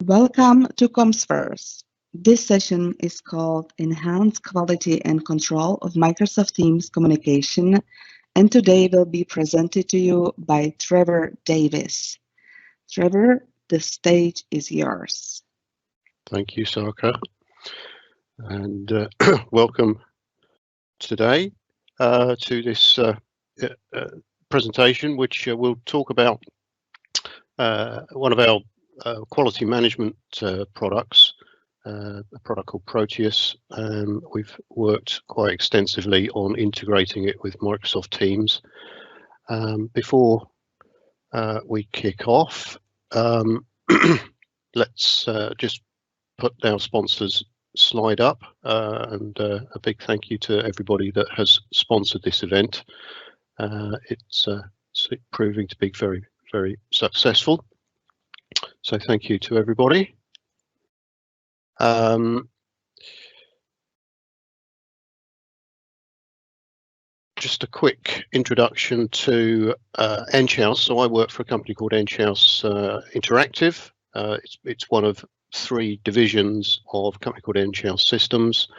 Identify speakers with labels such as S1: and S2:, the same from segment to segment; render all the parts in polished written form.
S1: Welcome to Comes First. This session is called Enhanced Quality and Control of Microsoft Teams Communication, and today will be presented to you by Trevor Davis. Trevor, the stage is yours.
S2: Thank you, Sarka, and welcome today to this presentation, which we'll talk about one of our quality management products, a product called Proteus. We've worked quite extensively on integrating it with Microsoft Teams. Before we kick off, let's just put our sponsors slide up, and a big thank you to everybody that has sponsored this event. It's proving to be very, very successful. So thank you to everybody. Just a quick introduction to Enghouse. So I work for a company called Enghouse Interactive. It's one of three divisions of a company called Enghouse Systems.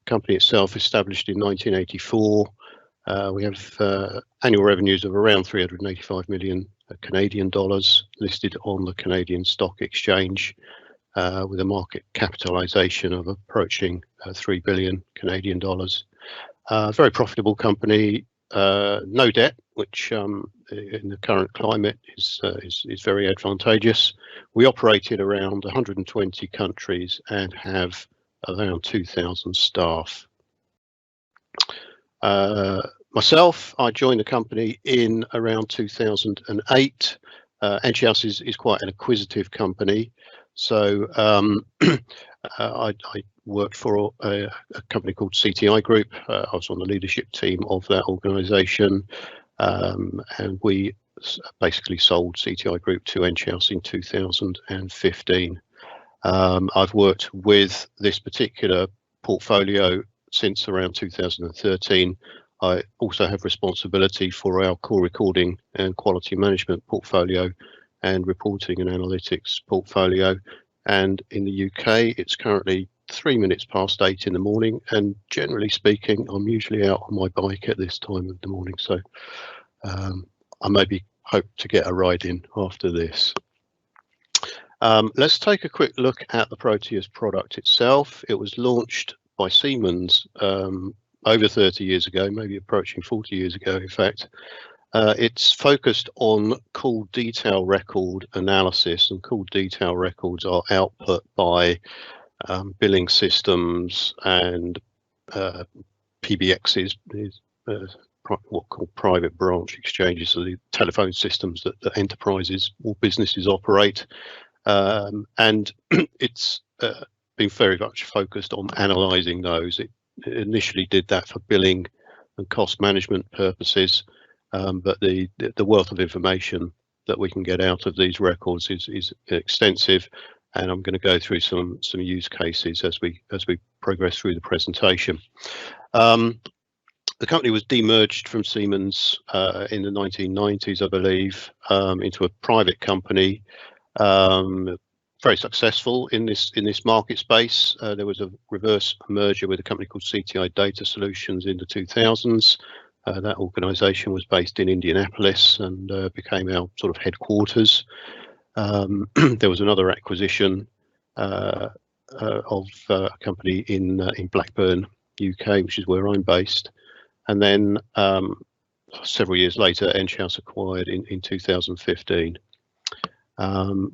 S2: The company itself established in 1984. We have annual revenues of around 385 million Canadian dollars, listed on the Canadian Stock Exchange, with a market capitalization of approaching 3 billion Canadian dollars. Very profitable company, no debt, which in the current climate is very advantageous. We operate in around 120 countries and have around 2,000 staff. Myself, I joined the company in around 2008. Enghouse is quite an acquisitive company, so I worked for a company called CTI Group. I was on the leadership team of that organisation, and we basically sold CTI Group to Enghouse in 2015. I've worked with this particular portfolio since around 2013. I also have responsibility for our core recording and quality management portfolio and reporting and analytics portfolio. And in the UK, it's currently 3 minutes past 8 in the morning. And generally speaking, I'm usually out on my bike at this time of the morning. So I maybe hope to get a ride in after this. Let's take a quick look at the Proteus product itself. It was launched by Siemens over 30 years ago, maybe approaching 40 years ago, in fact. It's focused on call detail record analysis, and call detail records are output by billing systems and PBXs, what called private branch exchanges, so the telephone systems that enterprises or businesses operate. And it's been very much focused on analysing those. It initially did that for billing and cost management purposes, but the wealth of information that we can get out of these records is extensive, and I'm going to go through some use cases as we progress through the presentation. The company was demerged from Siemens in the 1990s, I believe, into a private company. Very successful in this market space. There was a reverse merger with a company called CTI Data Solutions in the 2000s. That organisation was based in Indianapolis and became our sort of headquarters. There was another acquisition of a company in Blackburn, UK, which is where I'm based. And then several years later, Enghouse acquired in 2015.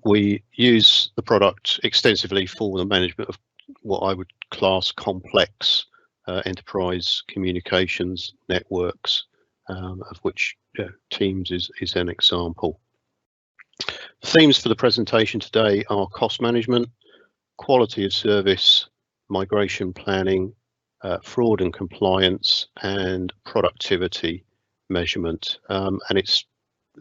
S2: We use the product extensively for the management of what I would class complex enterprise communications networks, of which Teams is an example. The themes for the presentation today are cost management, quality of service, migration planning, fraud and compliance, and productivity measurement. And it's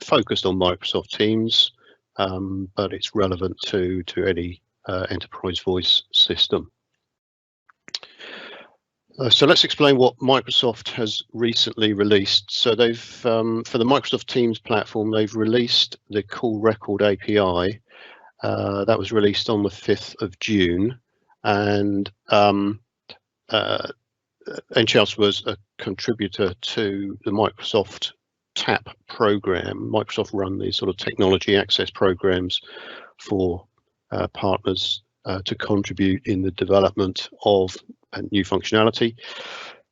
S2: focused on Microsoft Teams, but it's relevant to any enterprise voice system. So let's explain what Microsoft has recently released. So they've, for the Microsoft Teams platform, they've released the Call Record API, That was released on the 5th of June, and Enghouse was a contributor to the Microsoft TAP program. Microsoft run these sort of technology access programs for partners to contribute in the development of new functionality.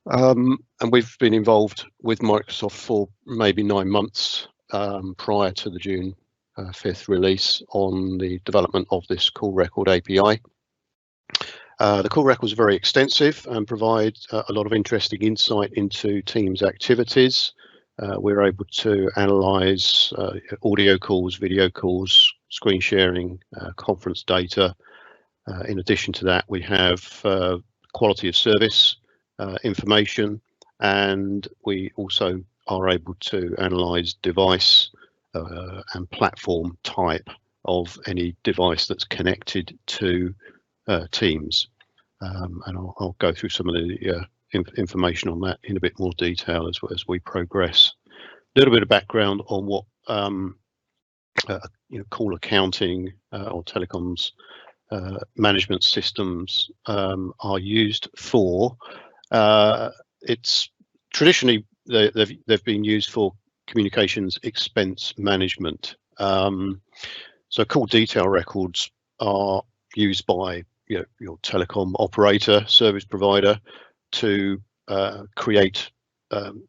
S2: And we've been involved with Microsoft for maybe 9 months prior to the June 5th release on the development of this call record API. The call records are very extensive and provide a lot of interesting insight into Teams activities. We're able to analyze audio calls, video calls, screen sharing, conference data. In addition to that, we have quality of service information, and we also are able to analyze device and platform type of any device that's connected to Teams. And I'll go through some of the information on that in a bit more detail as we progress. A little bit of background on what call accounting or telecoms management systems are used for. It's traditionally they've been used for communications expense management. So call detail records are used by your telecom operator, service provider, to create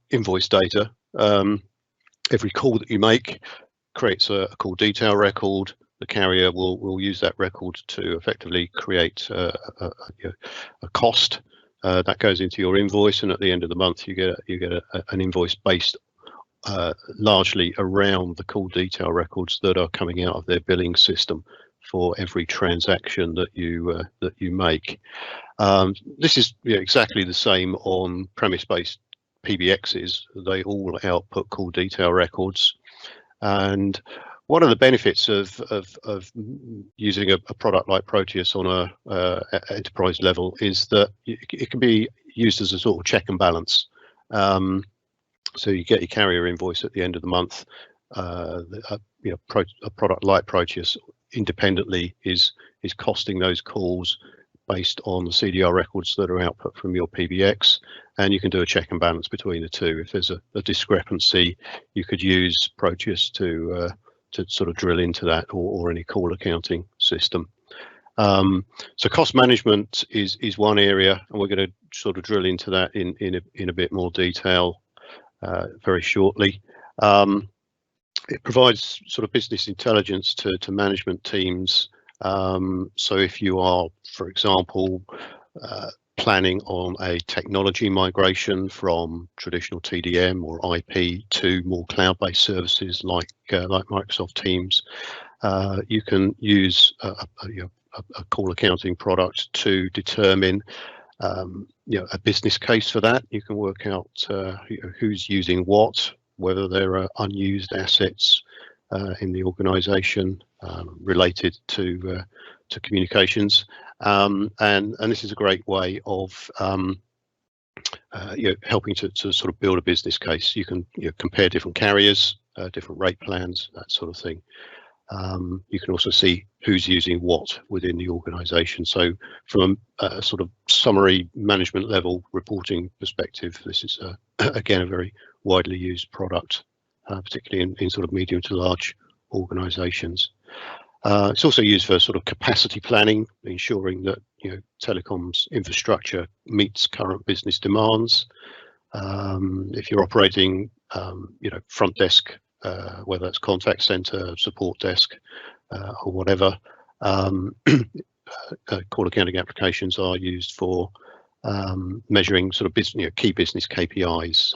S2: invoice data. Every call that you make creates a call detail record. The carrier will use that record to effectively create a cost that goes into your invoice, and at the end of the month you get an invoice based largely around the call detail records that are coming out of their billing system for every transaction that you make. This is exactly the same on premise-based PBXs. They all output call detail records, and one of the benefits of using a product like Proteus on a enterprise level is that it can be used as a sort of check and balance. So you get your carrier invoice at the end of the month. A product like Proteus independently is costing those calls based on the CDR records that are output from your PBX, and you can do a check and balance between the two. If there's a discrepancy, you could use Proteus to sort of drill into that, or any call accounting system. So cost management is one area, and we're going to sort of drill into that in a bit more detail very shortly. It provides sort of business intelligence to management teams. So if you are, for example, planning on a technology migration from traditional TDM or IP to more cloud-based services like Microsoft Teams, you can use a call accounting product to determine a business case for that. You can work out who's using what, whether there are unused assets in the organization related to communications, and this is a great way of helping to sort of build a business case. You can compare different carriers, different rate plans, that sort of thing. You can also see who's using what within the organization. So from a sort of summary management level reporting perspective, this is again a very widely used product, particularly in sort of medium to large organizations. It's also used for sort of capacity planning, ensuring that telecoms infrastructure meets current business demands. If you're operating front desk, whether that's contact center, support desk, or whatever, call accounting applications are used for measuring sort of key business KPIs,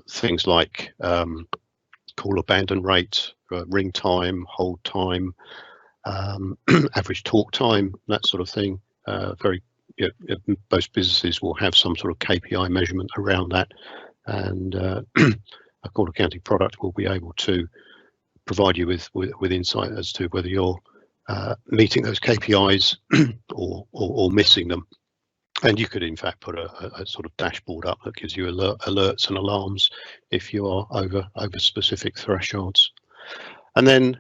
S2: things like call abandon rate, ring time, hold time, average talk time, that sort of thing. Most businesses will have some sort of KPI measurement around that, and a call accounting product will be able to provide you with insight as to whether you're meeting those KPIs or missing them. And you could in fact put a sort of dashboard up that gives you alerts and alarms if you are over specific thresholds. And then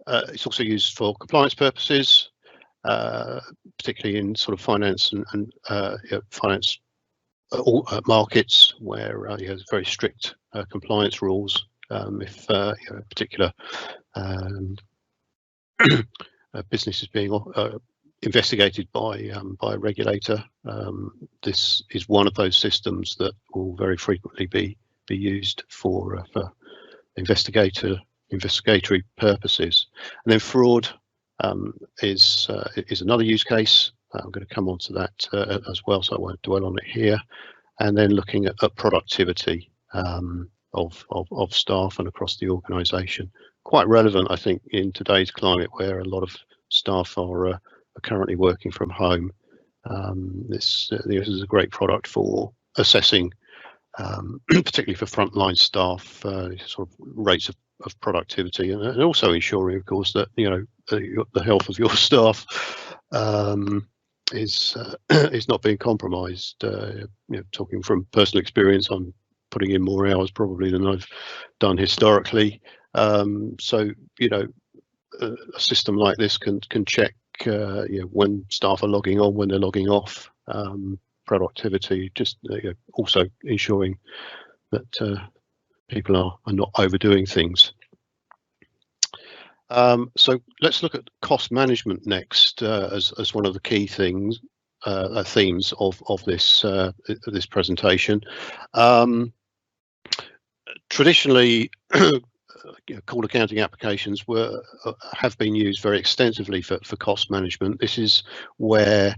S2: It's also used for compliance purposes, particularly in sort of finance and finance markets where you have very strict compliance rules. If a particular business is being investigated by a regulator, this is one of those systems that will very frequently be used for investigatory purposes. And then fraud is another use case. I'm going to come on to that as well, so I won't dwell on it here. And then looking at productivity of staff and across the organisation. Quite relevant, I think, in today's climate where a lot of staff are currently working from home. This is a great product for assessing, particularly for frontline staff, sort of rates of productivity, and also ensuring, of course, that the health of your staff is not being compromised. Talking from personal experience, I'm putting in more hours probably than I've done historically. So a system like this can check when staff are logging on, when they're logging off, productivity, just also ensuring that people are not overdoing things. So let's look at cost management next as one of the key things, themes of this presentation. Traditionally, call accounting applications have been used very extensively for cost management. This is where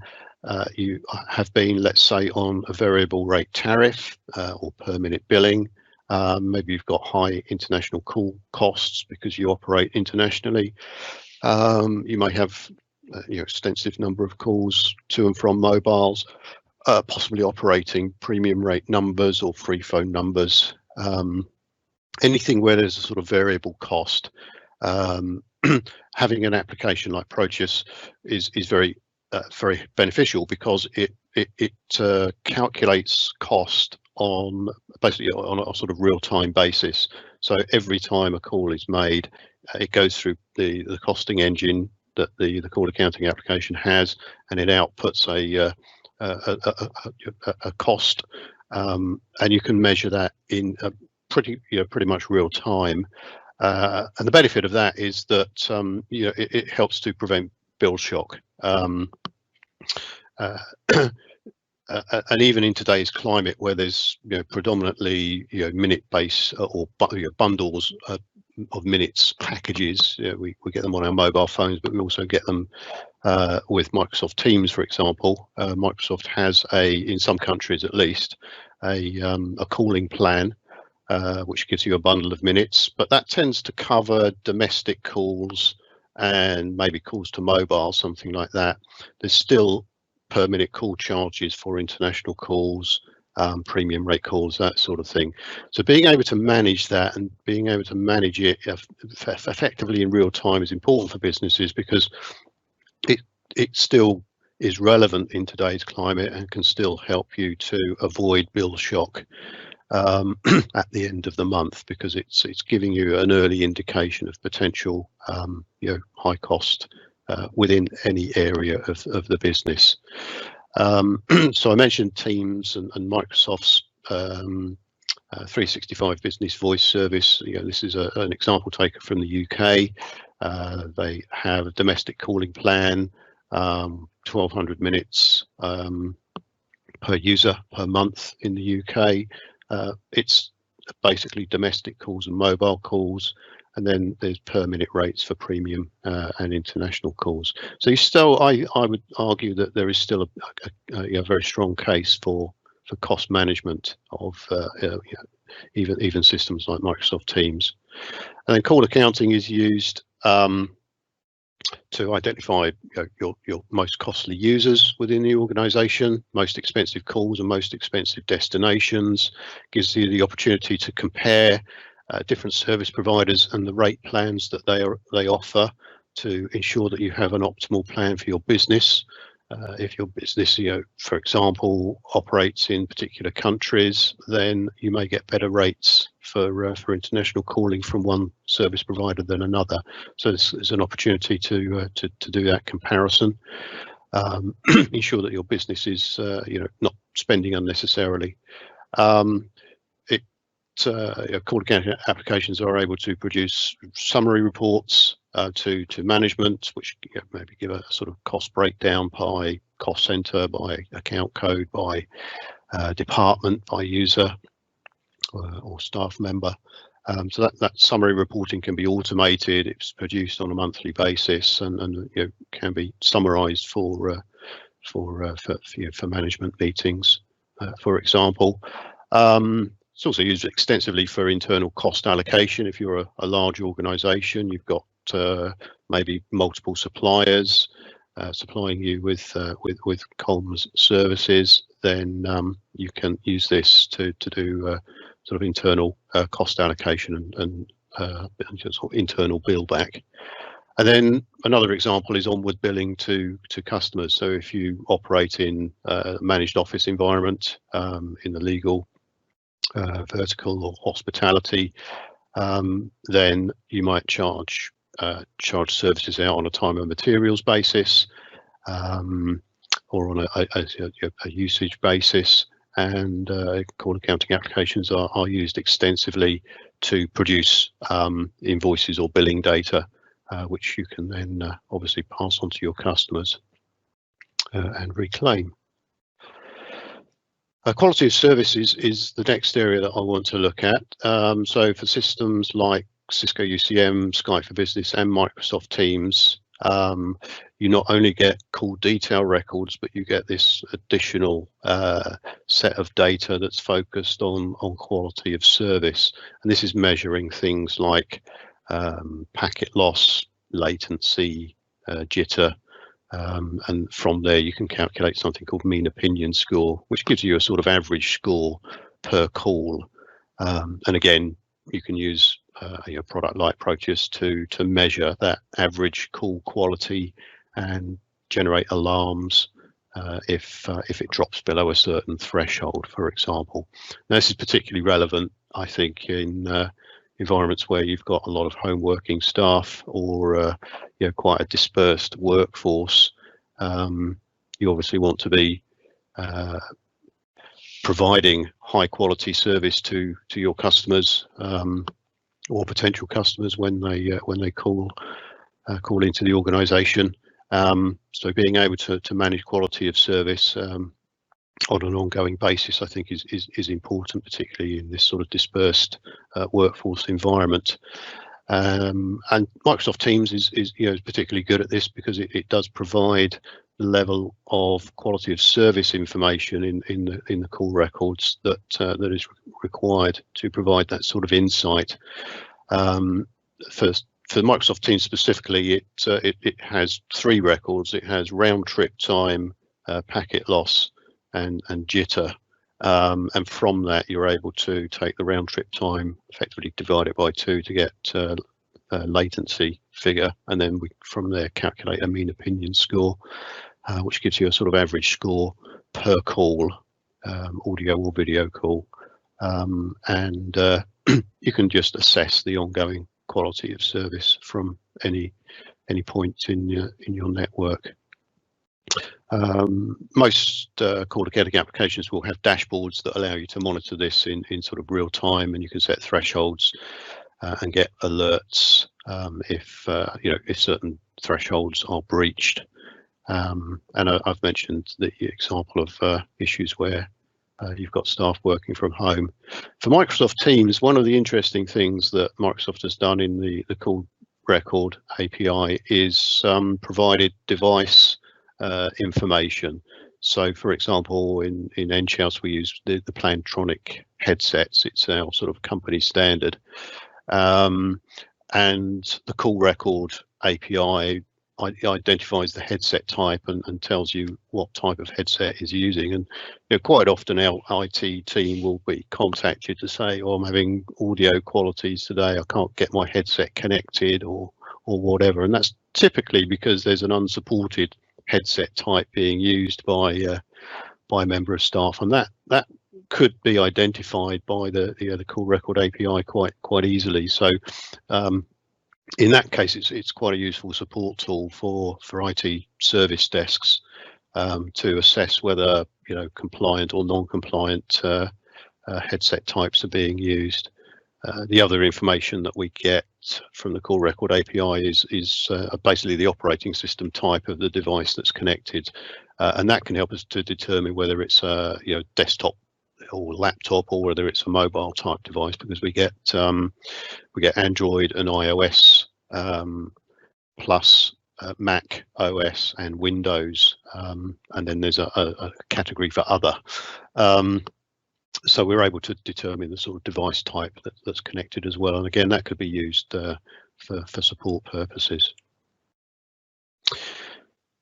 S2: you have been, let's say, on a variable rate tariff or per minute billing. Maybe you've got high international call costs because you operate internationally. You may have extensive number of calls to and from mobiles, possibly operating premium rate numbers or free phone numbers. Anything where there's a sort of variable cost. Having an application like Proteus is very beneficial because it calculates cost on basically on a sort of real-time basis. So every time a call is made, it goes through the costing engine that the call accounting application has, and it outputs a cost, and you can measure that in pretty much real time. And the benefit of that is that it helps to prevent bill shock. And even in today's climate, where there's predominantly minute-based or bundles of minutes packages, we get them on our mobile phones, but we also get them with Microsoft Teams, for example. Microsoft has in some countries at least, a calling plan, which gives you a bundle of minutes, but that tends to cover domestic calls and maybe calls to mobile, something like that. There's still per minute call charges for international calls, premium rate calls, that sort of thing. So being able to manage that and being able to manage it effectively in real time is important for businesses, because it still is relevant in today's climate and can still help you to avoid bill shock at the end of the month, because it's giving you an early indication of potential high cost within any area of the business. So I mentioned Teams and Microsoft's 365 Business Voice Service. This is an example taken from the UK. They have a domestic calling plan, 1,200 minutes per user per month in the UK. It's basically domestic calls and mobile calls, and then there's per minute rates for premium and international calls. So you still, I would argue that there is still a very strong case for cost management of even systems like Microsoft Teams. And then call accounting is used to identify your most costly users within the organization, most expensive calls and most expensive destinations. Gives you the opportunity to compare different service providers and the rate plans that they offer to ensure that you have an optimal plan for your business. If your business, for example, operates in particular countries, then you may get better rates for international calling from one service provider than another. So there's an opportunity to do that comparison. Ensure that your business is not spending unnecessarily. Call account applications are able to produce summary reports to management, which maybe give a sort of cost breakdown by cost center, by account code, by department, by user or staff member. So that summary reporting can be automated. It's produced on a monthly basis and can be summarized for management meetings, for example. It's also used extensively for internal cost allocation. If you're a large organization, you've got maybe multiple suppliers supplying you with comms services, then you can use this to do sort of internal cost allocation and sort of internal bill back. And then another example is onward billing to customers. So if you operate in a managed office environment in the legal vertical or hospitality, then you might charge services out on a time and materials basis or on a usage basis. And call accounting applications are used extensively to produce invoices or billing data, which you can then obviously pass on to your customers and reclaim. Quality of service is the next area that I want to look at. So for systems like Cisco UCM, Skype for Business and Microsoft Teams, you not only get call detail records, but you get this additional set of data that's focused on quality of service. And this is measuring things like packet loss, latency, jitter, and from there you can calculate something called mean opinion score, which gives you a sort of average score per call. And again, you can use a product like Proteus to measure that average call quality and generate alarms if it drops below a certain threshold, for example. Now, this is particularly relevant, I think, in environments where you've got a lot of home working staff or quite a dispersed workforce. You obviously want to be providing high quality service to your customers or potential customers when they call into the organization. So being able to manage quality of service on an ongoing basis, I think is important, particularly in this sort of dispersed workforce environment. And Microsoft Teams is particularly good at this because it does provide the level of quality of service information in the call records that is required to provide that sort of insight. For Microsoft Teams specifically, it has 3 records. It has round trip time, packet loss, and jitter. And from that, you're able to take the round trip time, effectively divide it by 2 to get a latency figure, and then from there calculate a mean opinion score, which gives you a sort of average score per call, audio or video call, and you can just assess the ongoing quality of service from any point in your network. Most call accounting applications will have dashboards that allow you to monitor this in sort of real time, and you can set thresholds and get alerts if certain thresholds are breached. And I've mentioned the example of issues where you've got staff working from home. For Microsoft Teams, one of the interesting things that Microsoft has done in the call record API is provided device information. So, for example, in Enghouse, we use the Plantronic headsets. It's our sort of company standard. And the call record API identifies the headset type and tells you what type of headset is using. And quite often our IT team will be contacted to say, "Oh, I'm having audio qualities today. I can't get my headset connected," or whatever. And that's typically because there's an unsupported headset type being used by a member of staff, and that could be identified by the call record API quite easily. So in that case, it's quite a useful support tool for IT service desks to assess whether compliant or non-compliant headset types are being used. The other information that we get from the call record API is basically the operating system type of the device that's connected, and that can help us to determine whether it's a desktop or laptop or whether it's a mobile type device, because we get Android and iOS plus Mac OS and Windows, and then there's a category for other. So we're able to determine the sort of device type that's connected as well, and again that could be used for support purposes.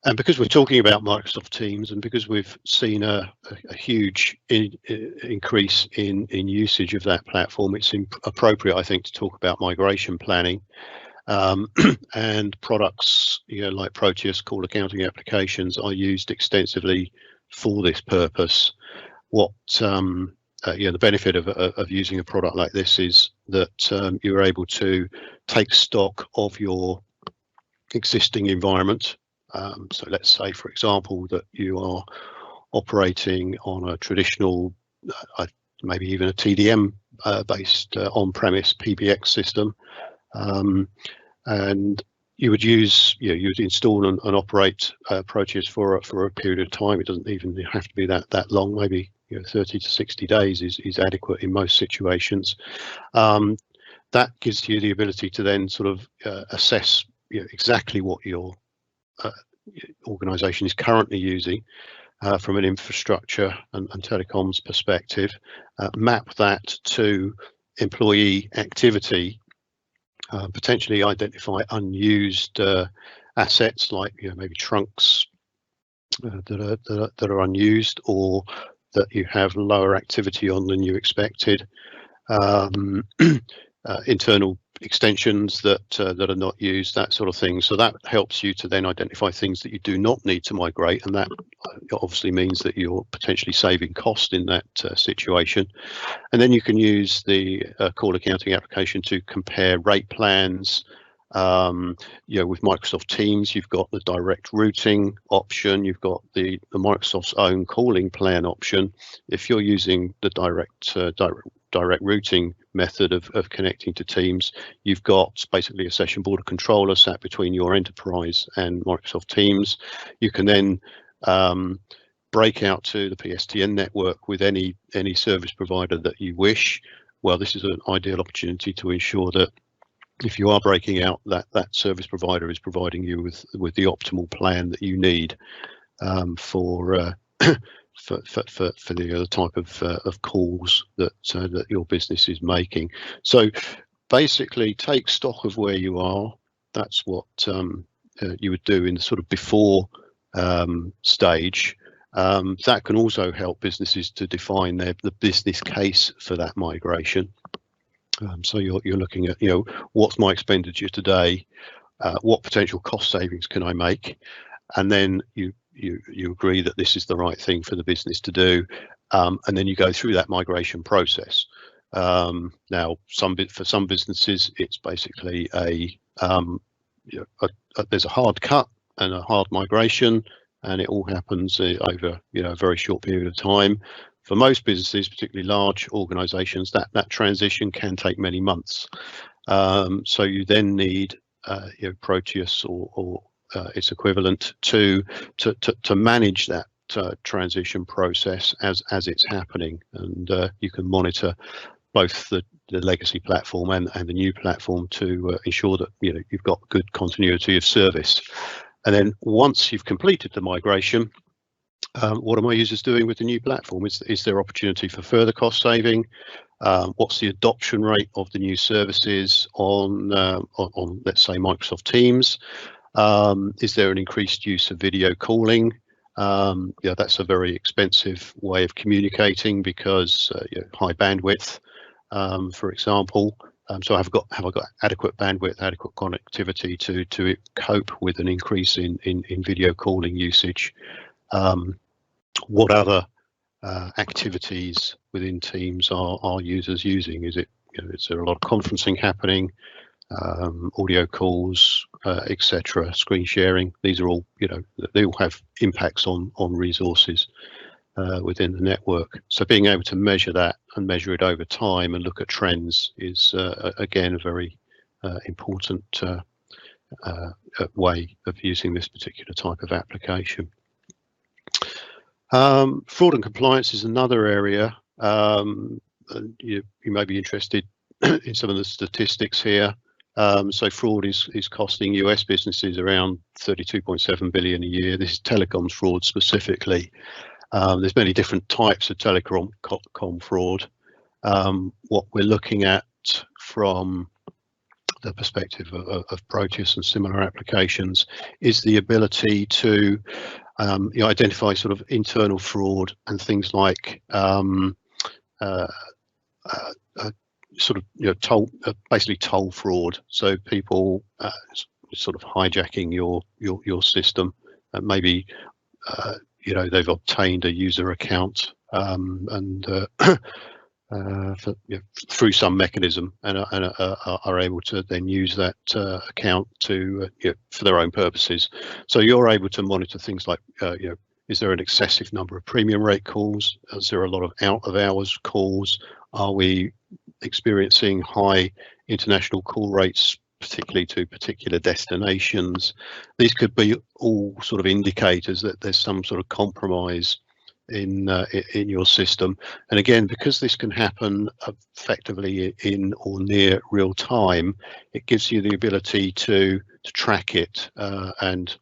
S2: And because we're talking about Microsoft Teams, and because we've seen a huge increase in usage of that platform, it's appropriate, I think, to talk about migration planning. And products like Proteus call accounting applications are used extensively for this purpose. What the benefit of using a product like this is that you're able to take stock of your existing environment. So let's say, for example, that you are operating on a traditional, maybe even a TDM based on-premise PBX system, and you would use, you would install and operate Proteus for a period of time. It doesn't even have to be that long. Maybe 30 to 60 days is adequate in most situations. That gives you the ability to then sort of assess exactly what your organization is currently using from an infrastructure and telecoms perspective, map that to employee activity, potentially identify unused assets like maybe trunks that are unused, or that you have lower activity on than you expected, internal extensions that are not used, that sort of thing. So that helps you to then identify things that you do not need to migrate, and that obviously means that you're potentially saving cost in that situation. And then you can use the call accounting application to compare rate plans. With Microsoft Teams, you've got the direct routing option, you've got the Microsoft's own calling plan option. If you're using the direct routing method of connecting to Teams, you've got basically a session border controller sat between your enterprise and Microsoft Teams. You can then break out to the PSTN network with any service provider that you wish. Well, this is an ideal opportunity to ensure that if you are breaking out, that service provider is providing you with the optimal plan that you need for the type of calls that your business is making. So basically, take stock of where you are. That's what you would do in the sort of before stage. That can also help businesses to define the business case for that migration. So you're looking at what's my expenditure today, what potential cost savings can I make, and then you agree that this is the right thing for the business to do, and then you go through that migration process. Now, for some businesses, it's basically there's a hard cut and a hard migration, and it all happens over a very short period of time. For most businesses, particularly large organizations, that transition can take many months. So you then need Proteus or its equivalent to manage that transition process as it's happening, and you can monitor both the legacy platform and the new platform to ensure that you've got good continuity of service. And then once you've completed the migration, what are my users doing with the new platform? Is there opportunity for further cost saving? What's the adoption rate of the new services on let's say Microsoft Teams? Is there an increased use of video calling? That's a very expensive way of communicating because high bandwidth, for example, So have I got adequate bandwidth, adequate connectivity to cope with an increase in video calling usage? What other activities within Teams are users using? Is there a lot of conferencing happening, audio calls, etc., screen sharing? These are all, they all have impacts on resources within the network. So being able to measure that and measure it over time and look at trends is again a very important way of using this particular type of application. Fraud and compliance is another area. You may be interested in some of the statistics here. So fraud is costing US businesses around 32.7 billion a year. This is telecoms fraud specifically. There's many different types of telecom fraud. What we're looking at from the perspective of Proteus and similar applications is the ability to identify sort of internal fraud and things like basically toll fraud. So people sort of hijacking your system, and maybe they've obtained a user account through some mechanism and are able to then use that account to for their own purposes. So you're able to monitor things like is there an excessive number of premium rate calls? Is there a lot of out of hours calls? Are we experiencing high international call rates, particularly to particular destinations? These could be all sort of indicators that there's some sort of compromise in your system. And again, because this can happen effectively in or near real time, it gives you the ability to track it and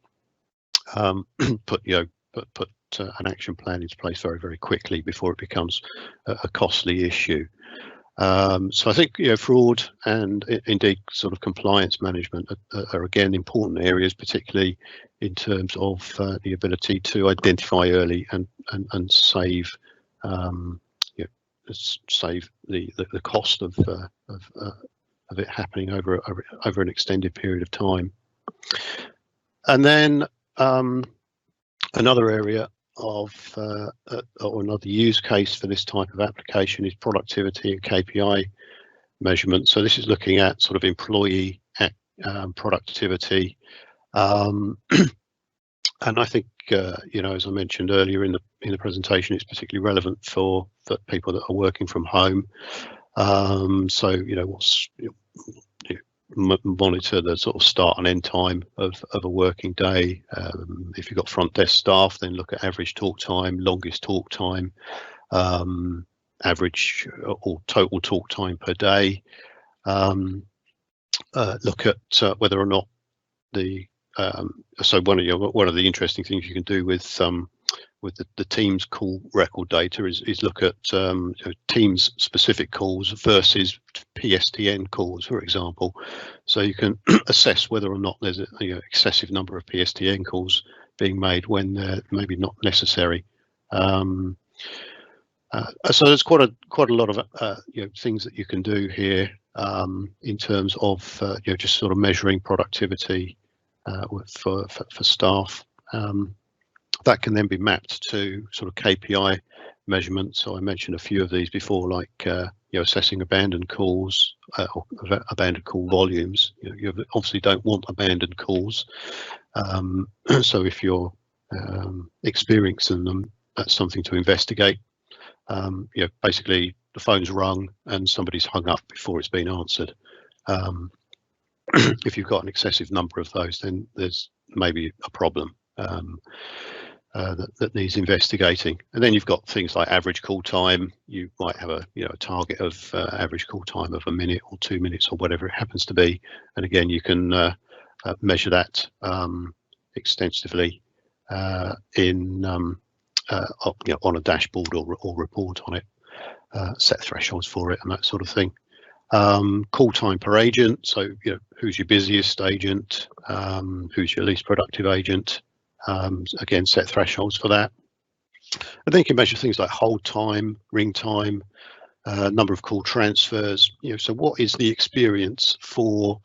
S2: put an action plan into place very, very quickly before it becomes a costly issue. So I think fraud and indeed sort of compliance management are again important areas, particularly in terms of the ability to identify early and save save the cost of it happening over an extended period of time. And then another area of or another use case for this type of application is productivity and KPI measurement. So this is looking at sort of employee productivity, and I think as I mentioned earlier in the presentation, it's particularly relevant for people that are working from home. So monitor the sort of start and end time of a working day. If you've got front desk staff, then look at average talk time, longest talk time, average or total talk time per day. Look at whether or not so one of the interesting things you can do with the Teams call record data is look at Teams specific calls versus PSTN calls, for example. So you can assess whether or not there's an excessive number of PSTN calls being made when they're maybe not necessary. So there's quite a lot of things that you can do here in terms of just sort of measuring productivity for staff. That can then be mapped to sort of KPI measurements. So I mentioned a few of these before, like assessing abandoned calls or abandoned call volumes. You obviously don't want abandoned calls. So if you're experiencing them, that's something to investigate. Basically the phone's rung and somebody's hung up before it's been answered. If you've got an excessive number of those, then there's maybe a problem that needs investigating. And then you've got things like average call time. You might have a target of average call time of 1 minute or 2 minutes or whatever it happens to be. And again, you can measure that extensively on a dashboard or report on it, set thresholds for it and that sort of thing. Call time per agent. So who's your busiest agent, who's your least productive agent. Again, set thresholds for that. And then you can measure things like hold time, ring time, number of call transfers. So what is the experience for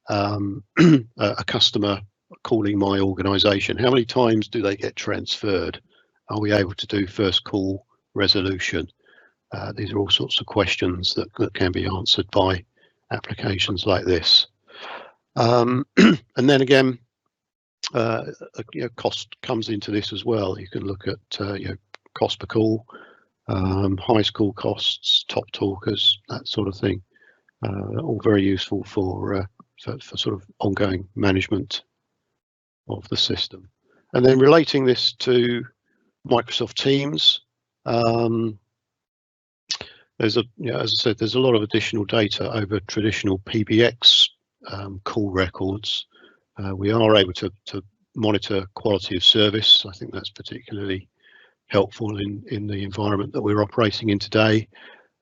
S2: a customer calling my organisation? How many times do they get transferred? Are we able to do first call resolution? These are all sorts of questions that can be answered by applications like this. And then again, cost comes into this as well. You can look at cost per call, highest call costs, top talkers, that sort of thing. All very useful for sort of ongoing management of the system. And then relating this to Microsoft Teams, there's as I said, there's a lot of additional data over traditional PBX call records. We are able to monitor quality of service. I think that's particularly helpful in the environment that we're operating in today.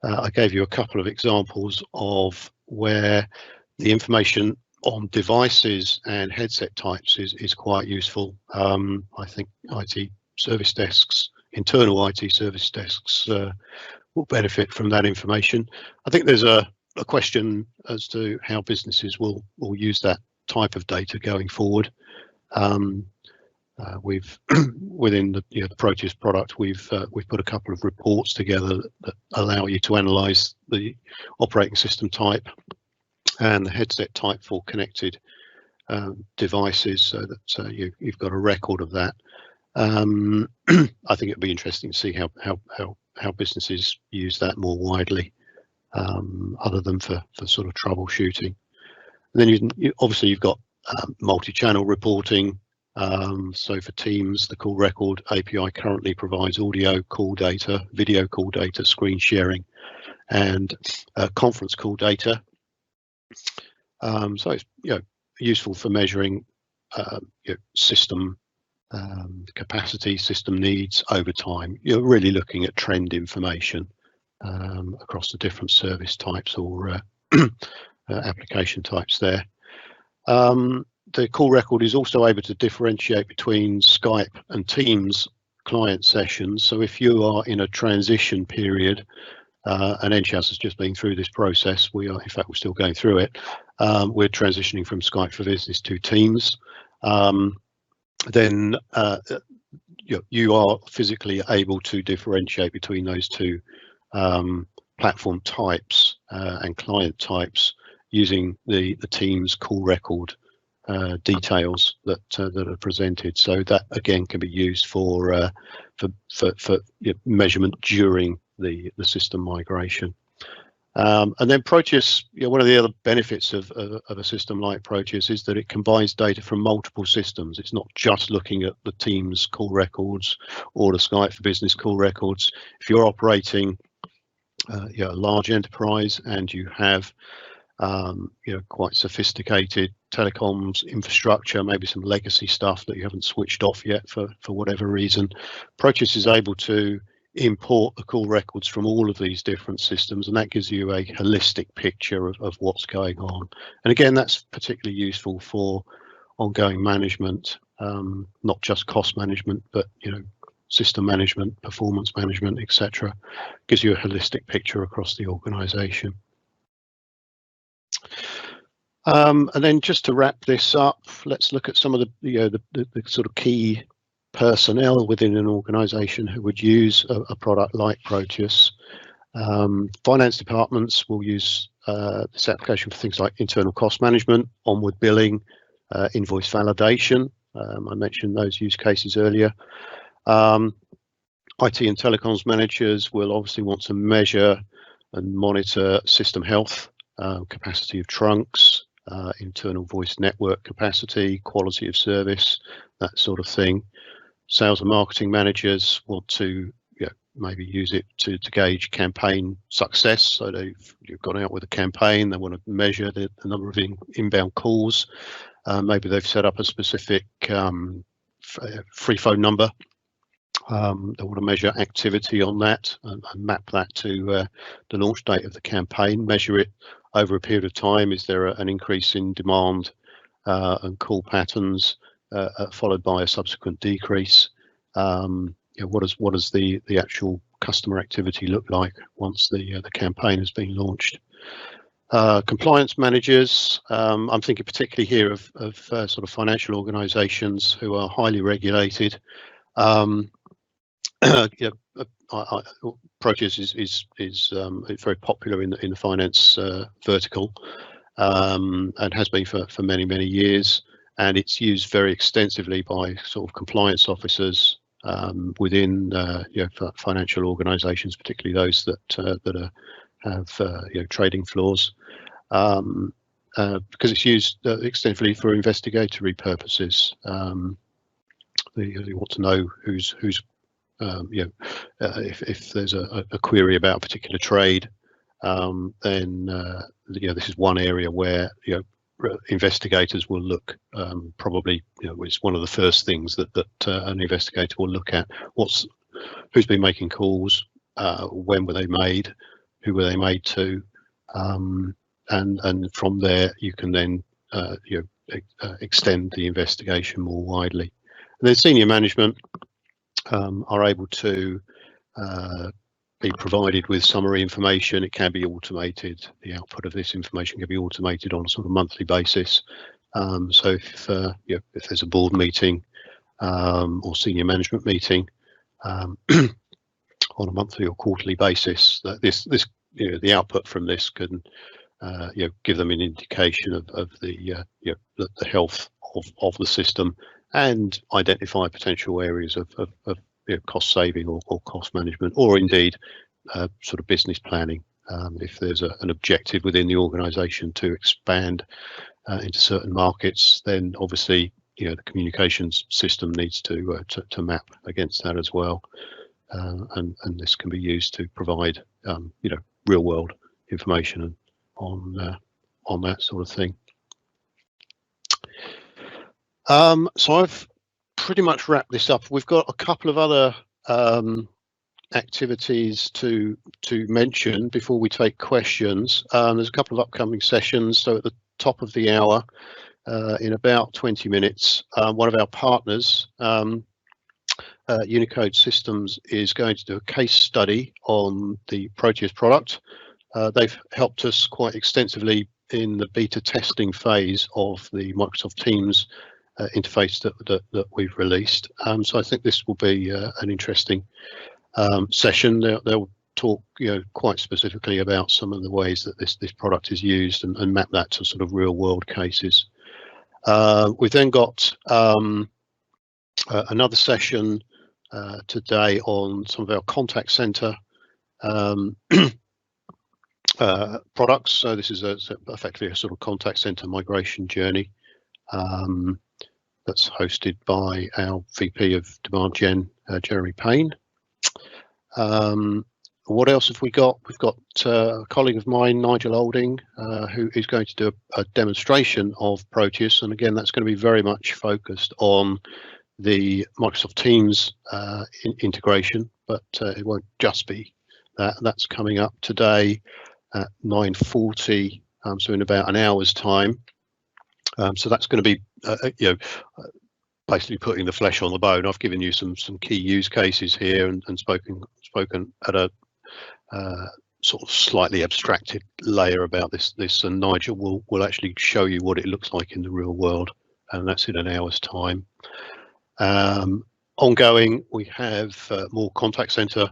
S2: I gave you a couple of examples of where the information on devices and headset types is quite useful. I think IT service desks, internal IT service desks, will benefit from that information. I think there's a question as to how businesses will use that type of data going forward. We've within the Proteus product, we've put a couple of reports together that allow you to analyse the operating system type and the headset type for connected devices, so that you've got a record of that. I think it'd be interesting to see how businesses use that more widely, other than for sort of troubleshooting. And then obviously you've got multi-channel reporting. So for Teams, the call record API currently provides audio call data, video call data, screen sharing, and conference call data. So it's useful for measuring system capacity, system needs over time. You're really looking at trend information across the different service types or application types there. The call record is also able to differentiate between Skype and Teams client sessions. So if you are in a transition period, and Enghouse has just been through this process, in fact, we're still going through it. We're transitioning from Skype for Business to Teams. Then you are physically able to differentiate between those two platform types and client types using the Teams call record details that are presented. So that again can be used for measurement during the system migration. And then Proteus, one of the other benefits of a system like Proteus is that it combines data from multiple systems. It's not just looking at the Teams call records or the Skype for Business call records. If you're operating a large enterprise and you have quite sophisticated telecoms infrastructure, maybe some legacy stuff that you haven't switched off yet for whatever reason, Proteus is able to import the call records from all of these different systems, and that gives you a holistic picture of what's going on. And again, that's particularly useful for ongoing management, not just cost management, but system management, performance management, etc. Gives you a holistic picture across the organization. And then just to wrap this up, let's look at some of the sort of key personnel within an organization who would use a product like Proteus. Finance departments will use this application for things like internal cost management, onward billing, invoice validation. I mentioned those use cases earlier. IT and telecoms managers will obviously want to measure and monitor system health, capacity of trunks, internal voice network capacity, quality of service, that sort of thing. Sales and marketing managers want to maybe use it to gauge campaign success. So you've gone out with a campaign, they want to measure the number of inbound calls. Maybe they've set up a specific free phone number. They want to measure activity on that and map that to the launch date of the campaign, measure it over a period of time. Is there an increase in demand and call patterns followed by a subsequent decrease? What does the actual customer activity look like once the campaign has been launched. Compliance managers, I'm thinking particularly here of sort of financial organisations who are highly regulated. Proteus is very popular in the finance vertical, and has been for many years, and it's used very extensively by sort of compliance officers within financial organisations, particularly those that have trading floors, because it's used extensively for investigatory purposes. You want to know who's if there's a query about a particular trade, then this is one area where investigators will look. Probably it's one of the first things that an investigator will look at. Who's been making calls, when were they made, who were they made to, and from there you can then extend the investigation more widely. And then senior management are able to be provided with summary information. It can be automated. The output of this information can be automated on a sort of monthly basis. So if there's a board meeting or senior management meeting on a monthly or quarterly basis, that the output from this can give them an indication of the health of the system, and identify potential areas of cost saving or cost management, or indeed sort of business planning. If there's an objective within the organisation to expand into certain markets, then obviously the communications system needs to map against that as well, and this can be used to provide real world information on that sort of thing. So I've pretty much wrapped this up. We've got a couple of other activities to mention before we take questions. There's a couple of upcoming sessions. So at the top of the hour, in about 20 minutes, one of our partners, Unicode Systems, is going to do a case study on the Proteus product. They've helped us quite extensively in the beta testing phase of the Microsoft Teams interface that we've released. So I think this will be an interesting session. They'll talk quite specifically about some of the ways that this product is used, and map that to sort of real world cases. We've then got another session today on some of our contact center products. So this is effectively a sort of contact center migration journey that's hosted by our VP of Demand Gen, Jeremy Payne. What else have we got? We've got a colleague of mine, Nigel Olding, who is going to do a demonstration of Proteus, and again that's going to be very much focused on the Microsoft Teams integration, but it won't just be that. That's coming up today at 9:40, so in about an hour's time. So that's going to be basically putting the flesh on the bone. I've given you some key use cases here, and spoken at a sort of slightly abstracted layer about this, and Nigel will actually show you what it looks like in the real world, and that's in an hour's time. Ongoing, we have more contact center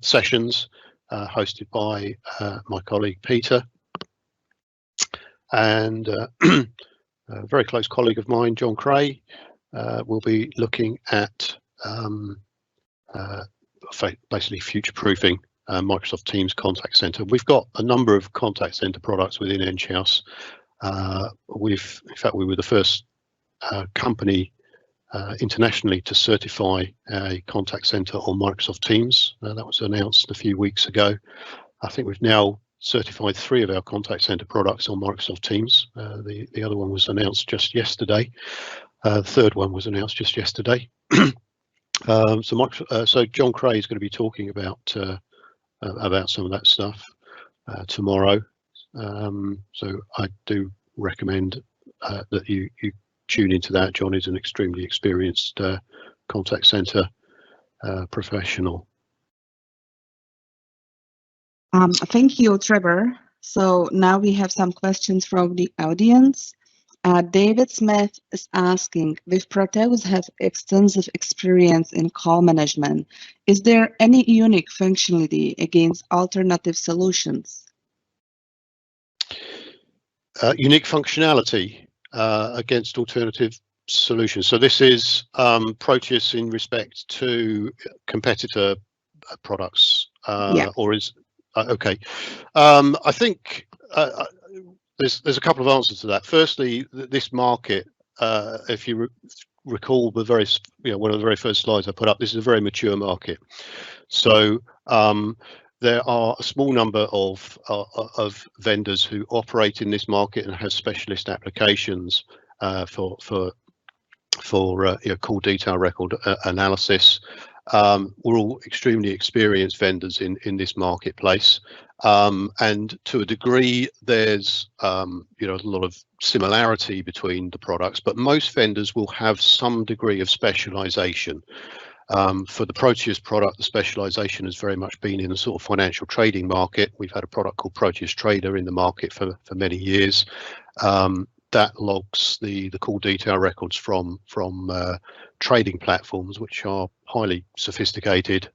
S2: sessions hosted by my colleague Peter, and a very close colleague of mine, John Cray, will be looking at basically future-proofing Microsoft Teams contact center. We've got a number of contact center products within Enghouse. In fact, we were the first company internationally to certify a contact center on Microsoft Teams. That was announced a few weeks ago. I think we've now certified 3 of our contact center products on Microsoft Teams. The other one was announced just yesterday. The third one was announced just yesterday. So John Cray is going to be talking about some of that stuff tomorrow. So I do recommend that you tune into that. John is an extremely experienced contact center professional.
S1: Thank you, Trevor. So now we have some questions from the audience. David Smith is asking, with Proteus have extensive experience in call management, is there any unique functionality against alternative solutions?
S2: Unique functionality against alternative solutions. So this is Proteus in respect to competitor products,
S1: Yeah.
S2: or is okay. I think there's a couple of answers to that. Firstly, this market, if you recall the very, one of the very first slides I put up, this is a very mature market. So there are a small number of vendors who operate in this market and have specialist applications for call detail record analysis. We're all extremely experienced vendors in this marketplace, and to a degree there's a lot of similarity between the products, but most vendors will have some degree of specialization. For the Proteus product, the specialization has very much been in the sort of financial trading market. We've had a product called Proteus Trader in the market for many years. That logs the call detail records from trading platforms, which are highly sophisticated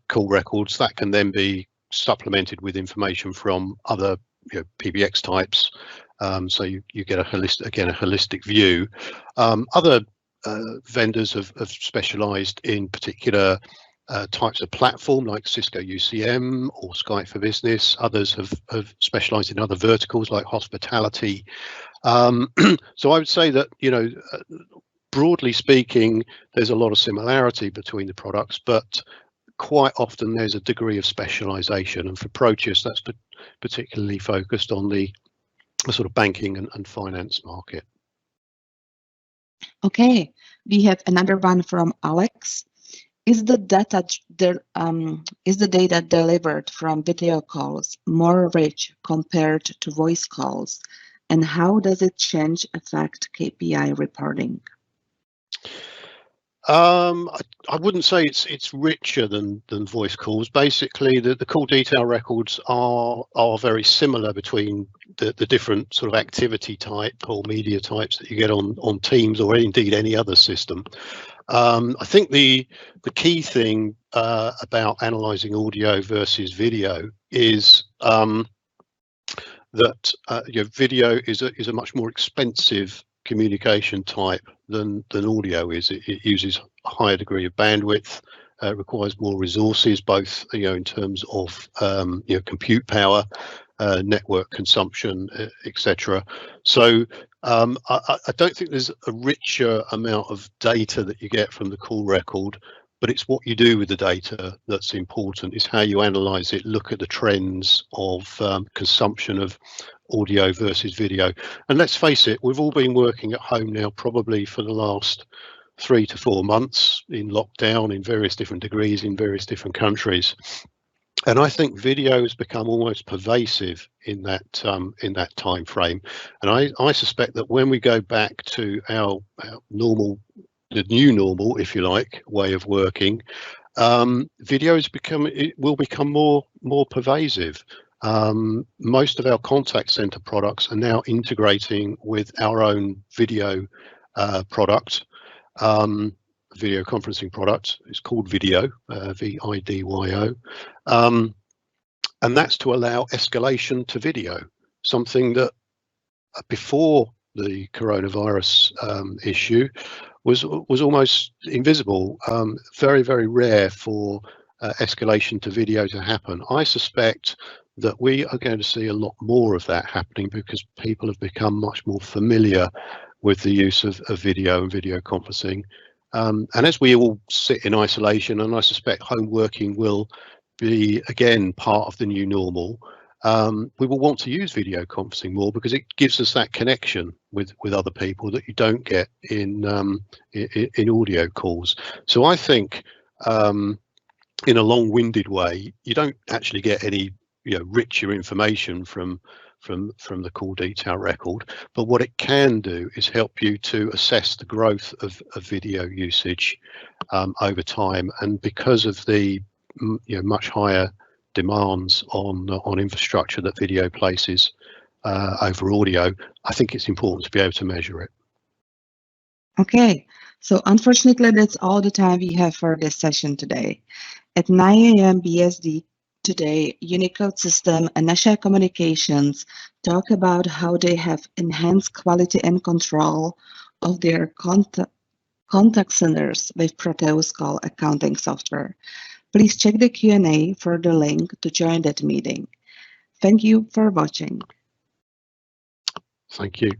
S2: call records that can then be supplemented with information from other PBX types. So you get a holistic view. Other vendors have specialized in particular types of platform like Cisco UCM or Skype for Business. Others have specialized in other verticals like hospitality. So I would say that, broadly speaking, there's a lot of similarity between the products, but quite often there's a degree of specialization. And for Proteus, that's particularly focused on the sort of banking and finance market.
S1: Okay, we have another one from Alex. Is the data delivered from video calls more rich compared to voice calls, and how does it affect KPI reporting?
S2: I wouldn't say it's richer than voice calls. Basically, the call detail records are very similar between the different sort of activity type or media types that you get on Teams or indeed any other system. I think the key thing about analyzing audio versus video is that video is a much more expensive communication type than audio is. It uses a higher degree of bandwidth, requires more resources, both in terms of compute power, network consumption, etc. So I don't think there's a richer amount of data that you get from the call record, but it's what you do with the data that's important. It's how you analyze it, look at the trends of consumption of audio versus video. And let's face it, we've all been working at home now probably for the last 3 to 4 months in lockdown in various different degrees in various different countries. And I think video has become almost pervasive in that time frame. And I suspect that when we go back to our normal, the new normal, if you like, way of working, video will become more pervasive. Most of our contact center products are now integrating with our own video product, video conferencing product. It's called Video, VIDYO, and that's to allow escalation to video, something that before the coronavirus issue was almost invisible. Very, very rare for escalation to video to happen. I suspect that we are going to see a lot more of that happening because people have become much more familiar with the use of video and video conferencing. And as we all sit in isolation, and I suspect home working will be again part of the new normal, we will want to use video conferencing more because it gives us that connection with other people that you don't get in audio calls. So I think in a long-winded way, you don't actually get any richer information from the call detail record, but what it can do is help you to assess the growth of video usage over time. And because of the much higher demands on infrastructure that video places over audio, I think it's important to be able to measure it.
S1: Okay, so unfortunately, that's all the time we have for this session today. At 9 a.m. BSD today, Unicode System and National Communications talk about how they have enhanced quality and control of their contact centers with Proteus call accounting software. Please check the Q&A for the link to join that meeting. Thank you for watching.
S2: Thank you.